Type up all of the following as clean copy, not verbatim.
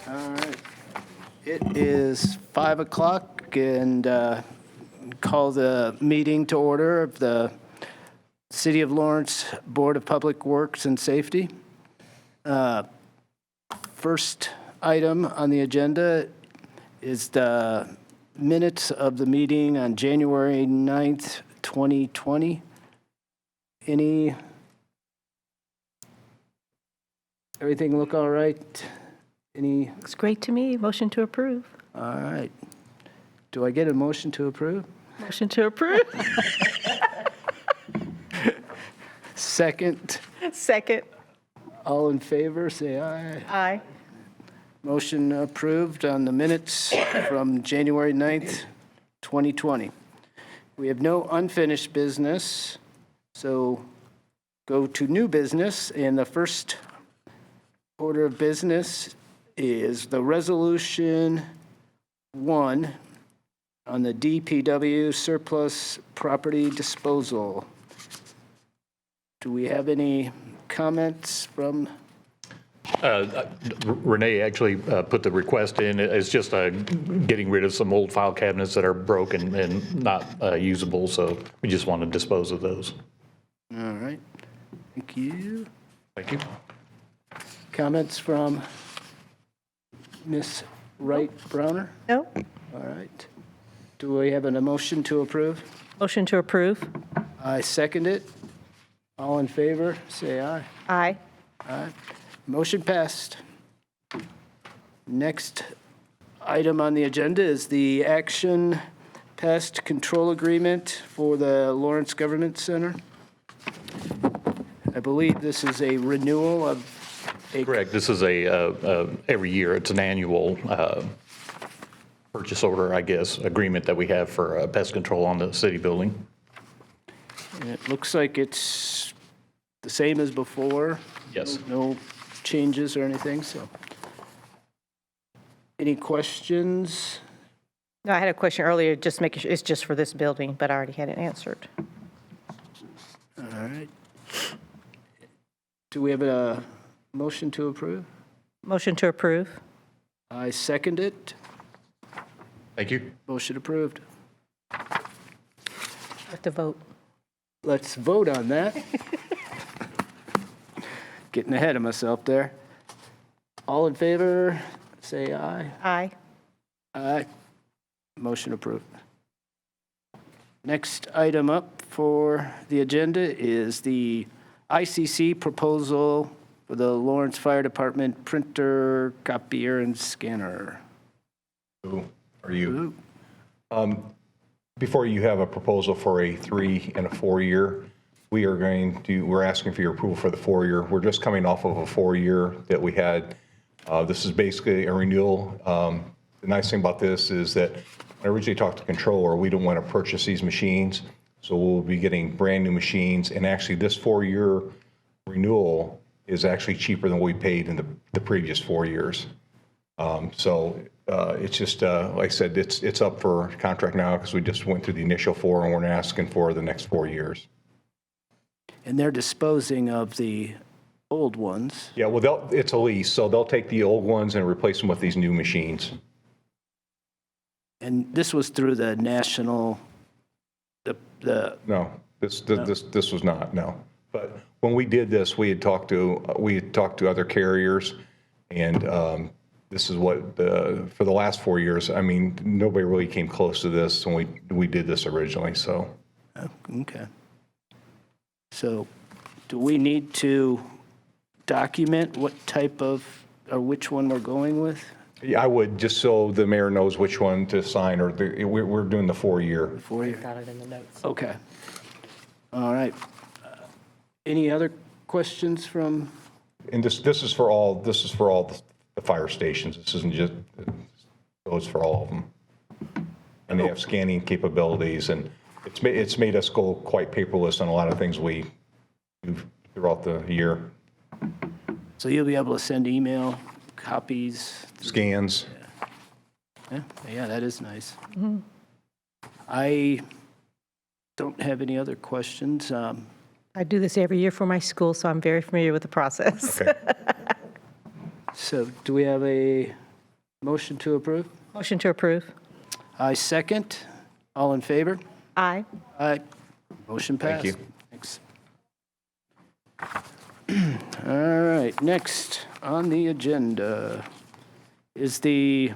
All right. It is 5 o'clock and call the meeting to order of the City of Lawrence Board of Public Works and Safety. First item on the agenda is the minutes of the meeting on January 9th, 2020. Everything look all right? Looks great to me. Motion to approve. All right. Do I get a motion to approve? Motion to approve. Second. Second. All in favor, say aye. Aye. Motion approved on the minutes from January 9th, 2020. We have no unfinished business, so go to new business, and the first order of business is the Resolution 1 on the DPW surplus property disposal. Do we have any comments from? Renee actually put the request in. It's just getting rid of some old file cabinets that are broken and not usable, so we just want to dispose of those. All right. Thank you. Thank you. Comments from Ms. Wright Browner? No. All right. Do we have a motion to approve? Motion to approve. I second it. All in favor, say aye. Aye. Aye. Motion passed. Next item on the agenda is the Action Pest Control Agreement for the Lawrence Government Center. I believe this is a renewal of a... Correct. This is every year, it's an annual purchase order, I guess, agreement that we have for pest control on the city building. And it looks like it's the same as before. Yes. No changes or anything, so. Any questions? No, I had a question earlier, just making sure, it's just for this building, but I already had it answered. All right. Do we have a motion to approve? Motion to approve. I second it. Thank you. Motion approved. Have to vote. Let's vote on that. Getting ahead of myself there. All in favor, say aye. Aye. Aye. Motion approved. Next item up for the agenda is the ICC proposal for the Lawrence Fire Department printer, copier, and scanner. Who are you? Ooh. Before you have a proposal for a 3 and a 4 year, we're asking for your approval for the 4 year. We're just coming off of a 4 year that we had. This is basically a renewal. The nice thing about this is that when I originally talked to Controller, we don't want to purchase these machines. So we'll be getting brand new machines. And actually this 4 year renewal is actually cheaper than we paid in the previous 4 years. It's just, like I said, it's up for contract now because we just went through the initial 4 and we're asking for the next 4 years. And they're disposing of the old ones. Yeah, well, it's a lease, so they'll take the old ones and replace them with these new machines. And this was through the national, No, this was not, no. But when we did this, we had talked to other carriers, and this is what for the last 4 years. I mean, nobody really came close to this when we did this originally. So, okay. So, do we need to document what type of or which one we're going with? yeah, I would just so the mayor knows which one to sign. Or we're doing the 4 year. 4 year. Got it in the notes. Okay. All right. Any other questions from? And this is for all the fire stations. This isn't just goes for all of them. And they have scanning capabilities, and it's made us go quite paperless on a lot of things we do throughout the year. So you'll be able to send email copies? Scans. Yeah, that is nice. I don't have any other questions. I do this every year for my school, so I'm very familiar with the process. Okay. So do we have a Motion to approve? Motion to approve. I second. All in favor? Aye. Aye. Motion passed. Thank you. Thanks. All right, next on the agenda is the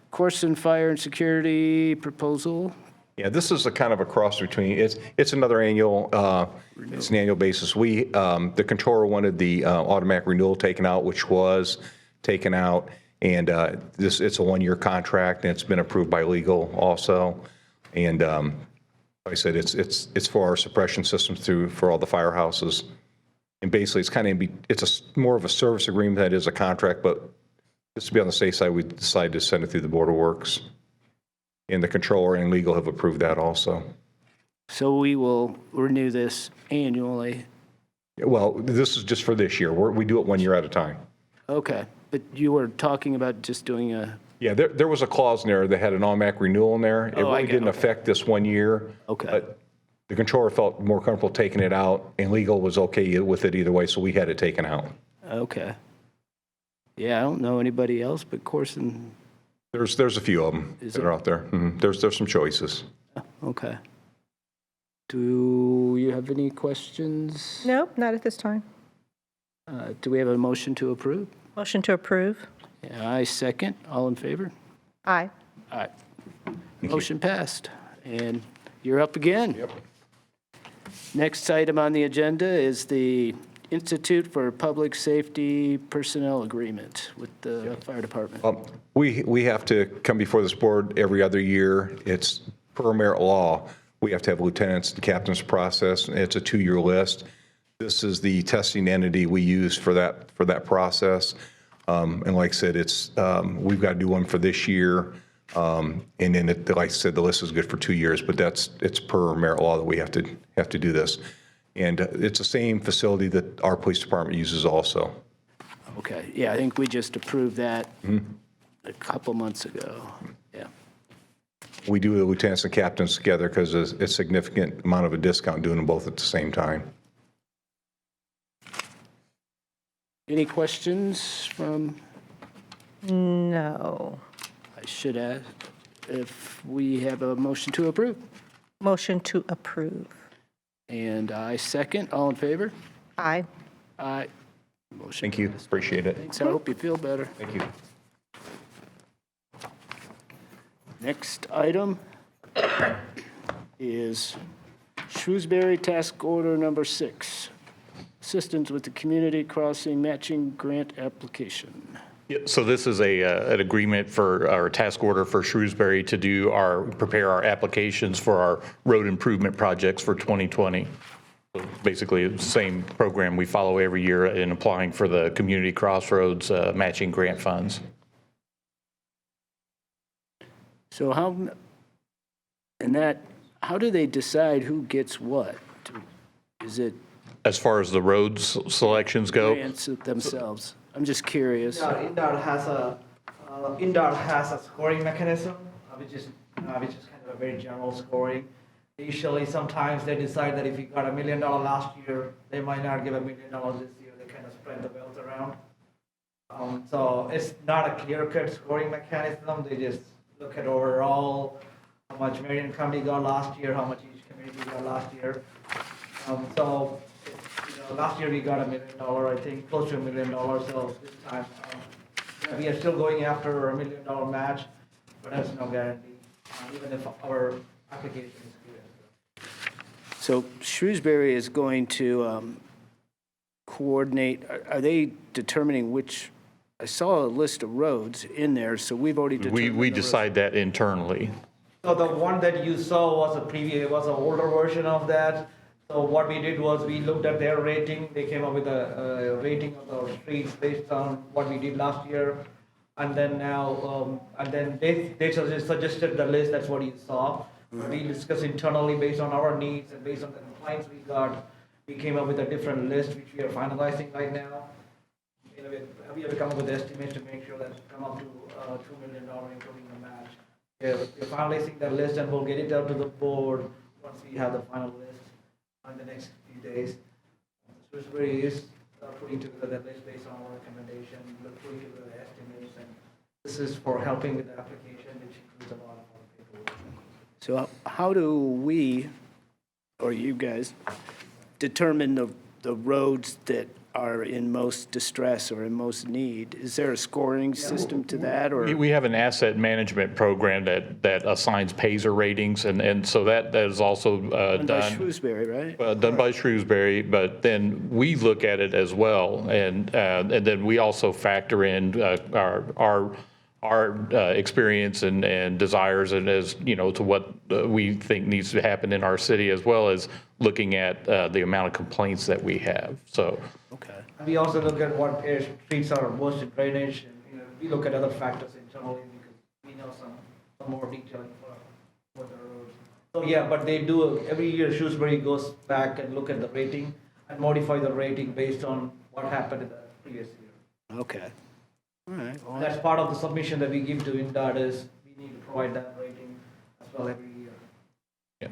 Corson Fire and Security proposal. Yeah, this is a kind of a cross between, it's another annual, it's an annual basis. The controller wanted the automatic renewal taken out, which was taken out. And it's a one-year contract, and it's been approved by legal also. And like I said, it's for our suppression systems for all the firehouses. And basically, it's kind of, more of a service agreement than it is a contract, but just to be on the safe side, we decided to send it through the Board of Works. And the controller and legal have approved that also. So we will renew this annually. Well, this is just for this year. We do it 1 year at a time. Okay, but you were talking about just doing a, Yeah, there was a clause in there that had an automatic renewal in there. It Oh, I really get it, didn't affect this 1 year. Okay. But the controller felt more comfortable taking it out, and legal was okay with it either way, so we had it taken out. okay. Yeah, I don't know anybody else, but Corson, There's a few of them Is that there? are out there. There's some choices. okay. Do you have any questions? Nope, not at this time. Do we have a motion to approve? Motion to approve. Yeah, I second. All in favor? Aye. Aye. Motion passed. And you're up again. Yep. Next item on the agenda is the Institute for Public Safety Personnel Agreement with the fire department. We have to come before this board every other year. It's per merit law. We have to have lieutenants and captains process. It's a 2-year list. This is the testing entity we use for that process. And like I said, we've got to do one for this year. And then, like I said, the list is good for 2 years, but it's per merit law that we have to do this. And it's the same facility that our police department uses also. Okay, yeah, I think we just approved that a couple months ago. Yeah. We do the lieutenants and captains together because it's a significant amount of a discount doing them both at the same time. Any questions from, No. I should ask, if we have a motion to approve? Motion to approve. And I second. All in favor? Aye. Aye. Motion Thank you, appreciate it. Thanks, I hope you feel better. Thank you. Next item is Shrewsbury Task Order Number 6, Assistance with the Community Crossing Matching Grant Application. Yeah, so this is an agreement for our task order for Shrewsbury to prepare our applications for our road improvement projects for 2020. So basically, it's the same program we follow every year in applying for the Community Crossroads matching grant funds. So how do they decide who gets what? Is it As far as the roads selections go, grants themselves? I'm just curious. Yeah, INDOT has a scoring mechanism, which is kind of a very general scoring. Usually, sometimes they decide that if you got $1 million last year, they might not give $1 million this year. They kind of spread the wealth around. So it's not a clear-cut scoring mechanism. They just look at overall how much Marion County got last year, how much each community got last year. Last year we got $1 million, I think, close to $1 million. So this time we are still going after $1 million match, but that's no guarantee, even if our application is good. So Shrewsbury is going to coordinate, are they determining which, I saw a list of roads in there, so we've already determined. we the roads. decide that internally. So the one that you saw was an older version of that. So what we did was we looked at their rating. They came up with a rating of the streets based on what we did last year. And then they suggested the list. That's what you saw. We discussed internally based on our needs and based on the complaints we got. We came up with a different list, which we are finalizing right now. We have to come up with estimates to make sure that come up to $2 million, including the match. We're finalizing the list, and we'll get it out to the board once we have the final list in the next few days. Shrewsbury is putting together that list based on our recommendation, putting together the estimates, and This is for helping with the application, which includes a lot of paperwork. So how do we, or you guys, determine the roads that are in most distress or in most need? Is there a scoring system to that, or? We have an asset management program that assigns Paiser ratings, and so that is also Done by done. Shrewsbury, right? Done by Shrewsbury, but then we look at it as well, and then we also factor in our experience and desires, and as, you know, to what we think needs to happen in our city, as well as looking at the amount of complaints that we have, so. Okay. And we also look at what streets are worst in drainage, and, you know, we look at other factors internally because we know some more detailing for the roads. So, yeah, but they do, every year Shrewsbury goes back and look at the rating and modify the rating based on what happened in the previous year. Okay. All right. Well, That's part of the submission that we give to INDOT is we need to provide that rating as well every year. Yeah.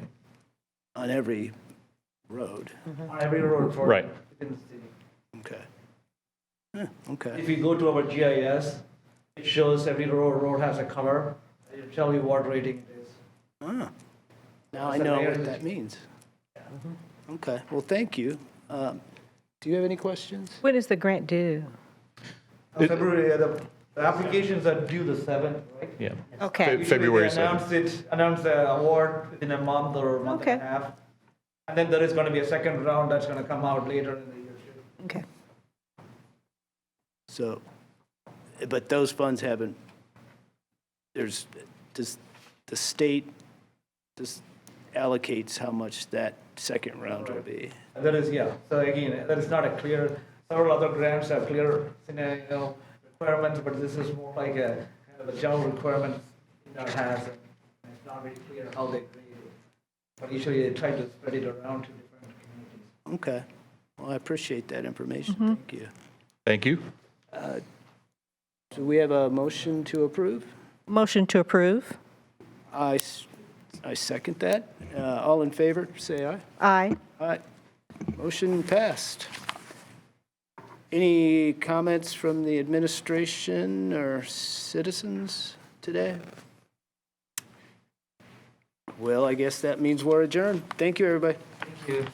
on every road. On every road for Right. within the city. Okay. Okay. If you go to our GIS, it shows every road has a cover. It'll tell you what rating it is. Ah, now I That's a know very- what that means. Okay, well, thank you. Do you have any questions? When is the grant due? February, the applications are due the 7th, right? Yeah. Okay. Usually February they 7th. announce the award within a month or a month and a Okay. half. And then there is going to be a second round that's going to come out later in the year too. Okay. So, but those funds haven't, does the state allocates how much that second round will be? And that is, yeah, so again, that is not a clear, several other grants have clear scenario requirements, but this is more like a kind of a general requirement that has, and it's not very clear how they create it. But usually they try to spread it around to different communities. Okay, well, I appreciate that information, thank you. Thank you. So we have a motion to approve? Motion to approve? I second that. All in favor, say aye. Aye. Aye. Motion passed. Any comments from the administration or citizens today? Well, I guess that means we're adjourned. Thank you, everybody. Thank you.